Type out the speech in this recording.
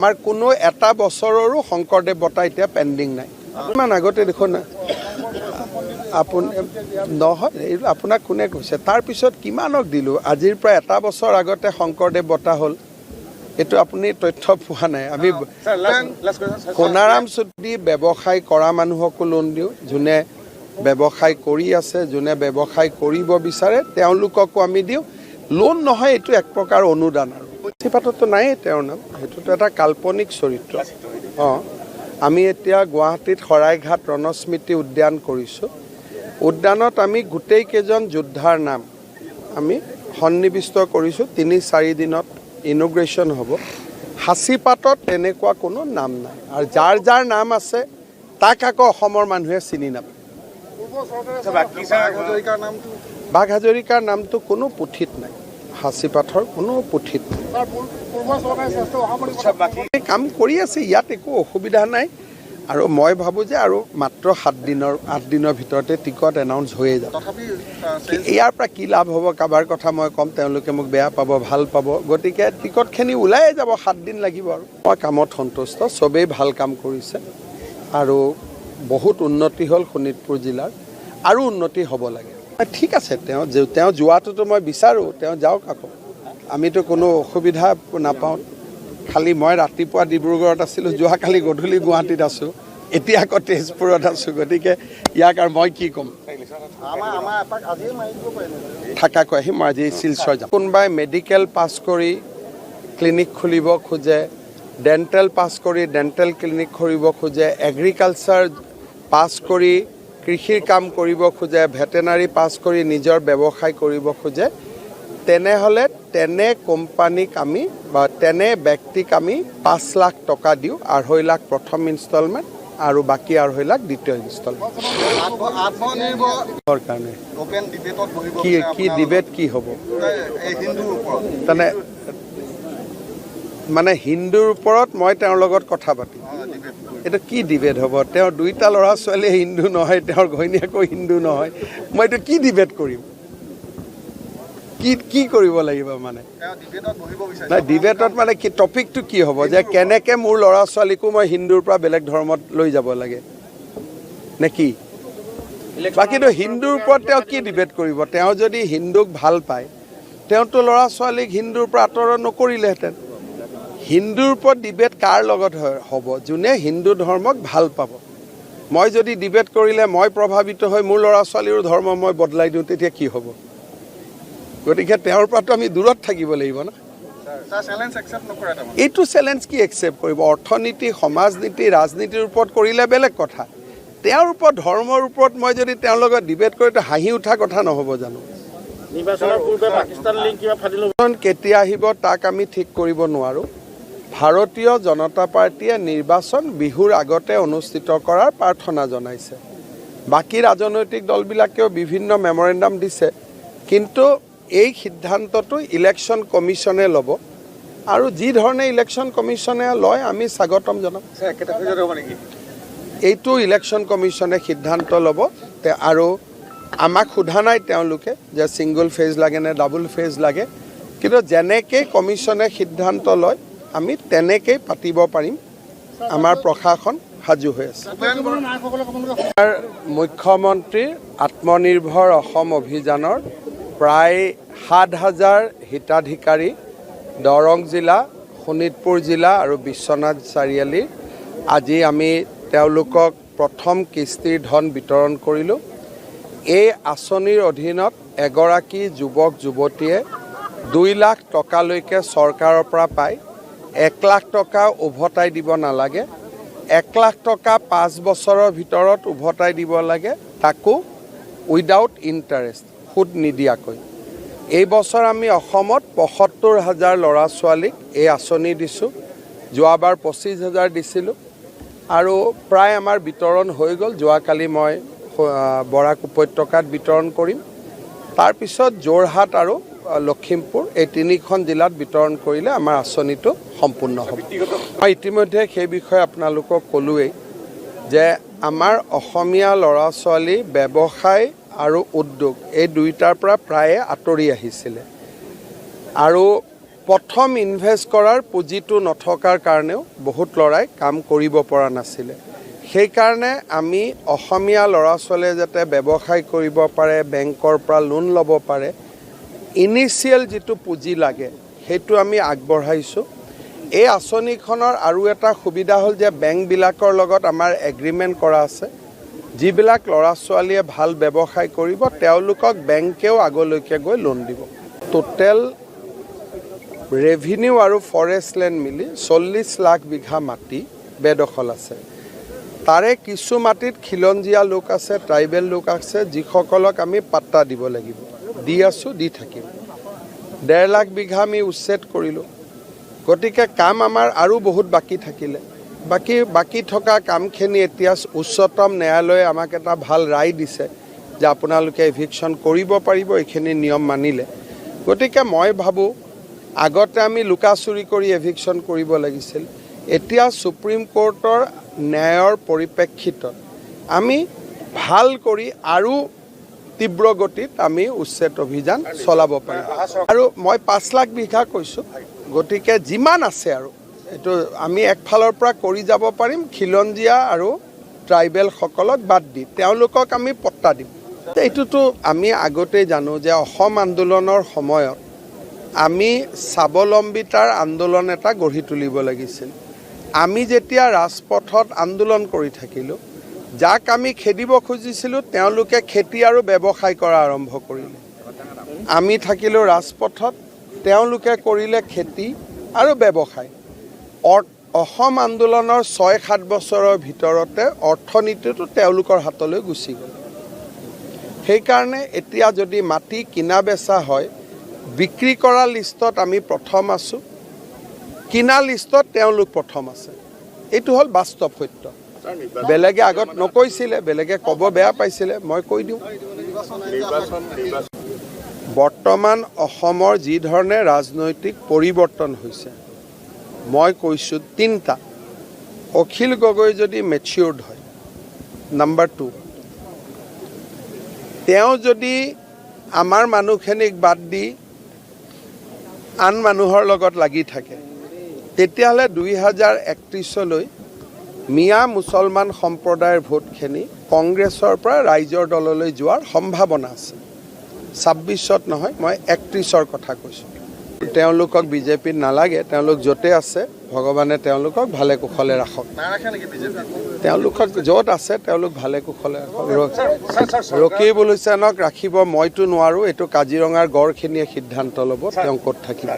আমাৰ কোনো এটা বছৰৰো শংকৰদেৱ বঁটা এতিয়া পেণ্ডিং নাই। ইমান আগতে দেখোন আপুনি নহয়, আপোনাক কোনে কৈছে? তাৰপিছত কিমানক দিলোঁ? আজিৰ পৰা এটা বছৰ আগতে শংকৰদেৱ বঁটা হ'ল। এইটো আপুনি তথ্য পোৱা নাই। আমি সোণাৰাম চুটি ব্যৱসায় কৰা মানুহকো লোন দিওঁ, যোনে ব্যৱসায় কৰি আছে, যোনে ব্যৱসায় কৰিব বিচাৰে তেওঁলোককো আমি দিওঁ। লোন নহয়, এইটো এক প্ৰকাৰ অনুদান। আৰু পুথিপাততো নায়েই তেওঁৰ নাম, সেইটোতো এটা কাল্পনিক চৰিত্ৰ। আমি এতিয়া গুৱাহাটীত শৰাইঘাট ৰণস্মৃতি উদ্যান কৰিছোঁ। উদ্যানত আমি গোটেইকেইজন যোদ্ধাৰ নাম আমি সন্নিৱিষ্ট কৰিছোঁ। ৩-৪ দিনত ইনগ্ৰেশ্যন হ'ব। সাঁচিপাতত তেনেকুৱা কোনো নাম নাই, আৰু যাৰ যাৰ নাম আছে তাক আকৌ অসমৰ মানুহে চিনি নাপায়। বাঘ হাজৰিকাৰ নামটো কোনো পুথিত নাই, সাঁচিপাতৰ কোনো পুথিত নাই। কাম কৰি আছে, ইয়াত একো অসুবিধা নাই। আৰু মই ভাবোঁ যে আৰু মাত্ৰ 8 দিনৰ ভিতৰতে টিকট এনাউন্স হৈয়ে যাব। ইয়াৰ পৰা কি লাভ হ'ব কাৰোবাৰ কথা মই ক'ম, তেওঁলোকে মোক বেয়া পাব, ভাল পাব। গতিকে টিকটখিনি ওলাইয়ে যাব, 7 দিন লাগিব। আৰু মই কামত সন্তুষ্ট, চবেই ভাল কাম কৰিছে আৰু বহুত উন্নতি হ'ল শোণিতপুৰ জিলাৰ, আৰু উন্নতি হ'ব লাগে। ঠিক আছে, তেওঁ যোৱাটোতো মই বিচাৰোঁ, তেওঁ যাওক। আকৌ আমিতো কোনো অসুবিধা নাপাওঁ। খালি মই ৰাতিপুৱা ডিব্ৰুগড়ত আছিলোঁ, যোৱাকালি গধূলি গুৱাহাটীত আছোঁ, এতিয়া আকৌ তেজপুৰত আছোঁ। গতিকে ইয়াক আৰু মই কি ক'ম? থাকাকৈ আহিম, মই আজি শিলচৰ যাম। কোনোবাই মেডিকেল পাছ কৰি ক্লিনিক খুলিব খোজে, ডেণ্টেল পাছ কৰি ডেণ্টেল ক্লিনিক খুলিব খোজে, এগ্ৰিকালচাৰ পাছ কৰি কৃষিৰ কাম কৰিব খোজে, ভেটেনাৰী পাছ কৰি নিজৰ ব্যৱসায় কৰিব খোজে, তেনেহ'লে তেনে কোম্পানীক আমি বা তেনে ব্যক্তিক আমি 5 লাখ টকা দিওঁ। 2.5 লাখ প্ৰথম ইনষ্টলমেণ্ট আৰু বাকী 2.5 লাখ দ্বিতীয় ইনষ্টলমেণ্ট। কাৰণে কি ডিবেট কি হ'ব? মানে হিন্দুৰ ওপৰত মই তেওঁৰ লগত কথা পাতিম, এইটো কি ডিবেট হ'ব? তেওঁৰ 2টা ল'ৰা ছোৱালীয়ে হিন্দু নহয়, তেওঁৰ ঘৈণীয়েকো হিন্দু নহয়, মই এইটো কি ডিবেট কৰিম? কি কৰিব লাগিব? মানে নাই, ডিবেটত মানে কি টপিকটো কি হ'ব? যে কেনেকৈ মোৰ ল'ৰা ছোৱালীকো মই হিন্দুৰ পৰা বেলেগ ধৰ্মত লৈ যাব লাগে নে কি? বাকীতো হিন্দুৰ ওপৰত তেওঁ কি ডিবেট কৰিব? তেওঁ যদি হিন্দুক ভাল পায়, তেওঁতো ল'ৰা ছোৱালীক হিন্দুৰ পৰা আঁতৰ নকৰিলেহেঁতেন। হিন্দুৰ ওপৰত ডিবেট কাৰ লগত হ'ব? যোনে হিন্দু ধৰ্মক ভাল পাব। মই যদি ডিবেট কৰিলে মই প্ৰভাৱিত হৈ মোৰ ল'ৰা ছোৱালীৰো ধৰ্ম মই বদলাই দিওঁ, তেতিয়া কি হ'ব? গতিকে তেওঁৰ পৰাতো আমি দূৰত থাকিব লাগিব না। এইটো চেলেঞ্জ কি একচেপ্ট কৰিব? অৰ্থনীতি, সমাজনীতি, ৰাজনীতিৰ ওপৰত কৰিলে বেলেগ কথা। তেওঁৰ ওপৰত, ধৰ্মৰ ওপৰত মই যদি তেওঁৰ লগত ডিবেট কৰি, তো হাঁহি উঠা কথা নহ'ব জানো? কেতিয়া আহিব তাক আমি ঠিক কৰিব নোৱাৰোঁ। ভাৰতীয় জনতা পাৰ্টীয়ে নিৰ্বাচন বিহুৰ আগতে অনুষ্ঠিত কৰাৰ প্ৰাৰ্থনা জনাইছে। বাকী ৰাজনৈতিক দলবিলাকেও বিভিন্ন মেমৰেণ্ডাম দিছে, কিন্তু এই সিদ্ধান্তটো ইলেকশ্যন কমিশ্যনে ল'ব, আৰু যি ধৰণে ইলেকশ্যন কমিশ্যনে লয় আমি স্বাগতম জনাম। এইটো ইলেকশ্যন কমিশ্যনে সিদ্ধান্ত ল'ব, আৰু আমাক সোধা নাই তেওঁলোকে যে ছিংগল ফেজ লাগে নে ডাবল ফেজ লাগে, কিন্তু যেনেকৈ কমিশ্যনে সিদ্ধান্ত লয় আমি তেনেকেই পাতিব পাৰিম। আমাৰ প্ৰশাসন সাজু হৈ আছে। মুখ্যমন্ত্ৰীৰ আত্মনিৰ্ভৰ অসম অভিযানৰ প্ৰায় 7,000 হিতাধিকাৰী দৰং জিলা, শোণিতপুৰ জিলা আৰু বিশ্বনাথ চাৰিআলিৰ আজি আমি তেওঁলোকক প্ৰথম কিস্তিৰ ধন বিতৰণ কৰিলোঁ। এই আঁচনিৰ অধীনত এগৰাকী যুৱক যুৱতীয়ে 2 লাখ টকালৈকে চৰকাৰৰ পৰা পায়। 1 লাখ টকা উভতাই দিব নালাগে, 1 লাখ টকা 5 বছৰৰ ভিতৰত উভতাই দিব লাগে, তাকো উইদাউট ইণ্টাৰেষ্ট, সুদ নিদিয়াকৈ। এই বছৰ আমি অসমত 75,000 ল'ৰা ছোৱালীক এই আঁচনি দিছোঁ। যোৱাবাৰ 25,000 দিছিলোঁ, আৰু প্ৰায় আমাৰ বিতৰণ হৈ গ'ল। যোৱাকালি মই বৰাক উপত্যকাত বিতৰণ কৰিম, তাৰপিছত যোৰহাট আৰু লখিমপুৰ, এই 3খন জিলাত বিতৰণ কৰিলে আমাৰ আঁচনিটো সম্পূৰ্ণ হ'ব। মই ইতিমধ্যে সেই বিষয়ে আপোনালোকক ক'লোৱেই যে আমাৰ অসমীয়া ল'ৰা ছোৱালী ব্যৱসায় আৰু উদ্যোগ এই দুইটাৰ পৰা প্ৰায়ে আঁতৰি আহিছিলে, আৰু প্ৰথম ইনভেষ্ট কৰাৰ পুঁজিটো নথকাৰ কাৰণেও বহুত ল'ৰাই কাম কৰিব পৰা নাছিলে। সেইকাৰণে আমি অসমীয়া ল'ৰা ছোৱালীয়ে যাতে ব্যৱসায় কৰিব পাৰে, বেংকৰ পৰা লোন ল'ব পাৰে, ইনিচিয়েল যিটো পুঁজি লাগে সেইটো আমি আগবঢ়াইছোঁ। এই আঁচনিখনৰ আৰু এটা সুবিধা হ'ল যে বেংকবিলাকৰ লগত আমাৰ এগ্ৰিমেণ্ট কৰা আছে। যিবিলাক ল'ৰা ছোৱালীয়ে ভাল ব্যৱসায় কৰিব তেওঁলোকক বেংকেও আগলৈকে গৈ লোন দিব। টোটেল ৰেভিনিউ আৰু ফৰেষ্ট লেণ্ড মিলি 40 লাখ বিঘা মাটি বেদখল আছে। তাৰে কিছু মাটিত খিলঞ্জীয়া লোক আছে, ট্ৰাইবেল লোক আছে, যিসকলক আমি পাট্টা দিব লাগিব, দি আছোঁ, দি থাকিম। 1.5 লাখ বিঘা আমি উচ্ছেদ কৰিলোঁ। গতিকে কাম আমাৰ আৰু বহুত বাকী থাকিলে। বাকী থকা কামখিনি এতিয়া উচ্চতম ন্যায়ালয়ে আমাক এটা ভাল ৰায় দিছে যে আপোনালোকে এভিকশ্যন কৰিব পাৰিব এইখিনি নিয়ম মানিলে। গতিকে মই ভাবোঁ আগতে আমি লুকা চুৰি কৰি এভিকশ্যন কৰিব লাগিছিল। এতিয়া সুপ্ৰিম কোৰ্টৰ ন্যায়ৰ পৰিপ্ৰেক্ষিতত আমি ভাল কৰি আৰু তীব্ৰ গতিত আমি উচ্ছেদ অভিযান চলাব পাৰিম। আৰু মই 5 লাখ বিঘা কৈছোঁ। গতিকে যিমান আছে আৰু এইটো আমি একফালৰ পৰা কৰি যাব পাৰিম। খিলঞ্জীয়া আৰু ট্ৰাইবেলসকলক বাদ দি তেওঁলোকক আমি পট্টা দিম। এইটোতো আমি আগতেই জানো যে অসম আন্দোলনৰ সময়ত আমি স্বাৱলম্বিতাৰ আন্দোলন এটা গঢ়ি তুলিব লাগিছিল। আমি যেতিয়া ৰাজপথত আন্দোলন কৰি থাকিলোঁ, যাক আমি খেদিব খুজিছিলোঁ তেওঁলোকে খেতি আৰু ব্যৱসায় কৰা আৰম্ভ কৰিলে। আমি থাকিলোঁ ৰাজপথত, তেওঁলোকে কৰিলে খেতি আৰু ব্যৱসায়। অসম আন্দোলনৰ 6-7 বছৰৰ ভিতৰতে অৰ্থনীতিটো তেওঁলোকৰ হাতলৈ গুচি গ'ল। সেইকাৰণে এতিয়া যদি মাটি কিনা বেচা হয়, বিক্ৰী কৰা লিষ্টত আমি প্ৰথম আছোঁ, কিনা লিষ্টত তেওঁলোক প্ৰথম আছে। এইটো হ'ল বাস্তৱ সত্য। বেলেগে আগত নকৈছিলে, বেলেগে ক'ব বেয়া পাইছিলে, মই কৈ দিওঁ। বৰ্তমান অসমৰ যি ধৰণে ৰাজনৈতিক পৰিৱৰ্তন হৈছে, মই কৈছোঁ 3টা। অখিল গগৈ যদি মেচিউৰ্ড হয়, নাম্বাৰ 2, তেওঁ যদি আমাৰ মানুহখিনিক বাদ দি আন মানুহৰ লগত লাগি থাকে, তেতিয়াহ'লে 2031লৈ মিয়া মুছলমান সম্প্ৰদায়ৰ ভোটখিনি কংগ্ৰেছৰ পৰা ৰাইজৰ দললৈ যোৱাৰ সম্ভাৱনা আছে। 26ত নহয়, মই 31ৰ কথা কৈছোঁ। তেওঁলোকক বিজেপিত নালাগে, তেওঁলোক য'তে আছে ভগৱানে তেওঁলোকক ভালে কুশলে ৰাখক। তেওঁলোকক য'ত আছে তেওঁলোক ভালে কুশলে ৰাখক। ৰকিবুল হুছেইনক ৰাখিব মইতো নোৱাৰোঁ, এইটো কাজিৰঙাৰ গড়খিনিয়ে সিদ্ধান্ত ল'ব তেওঁ ক'ত থাকিব।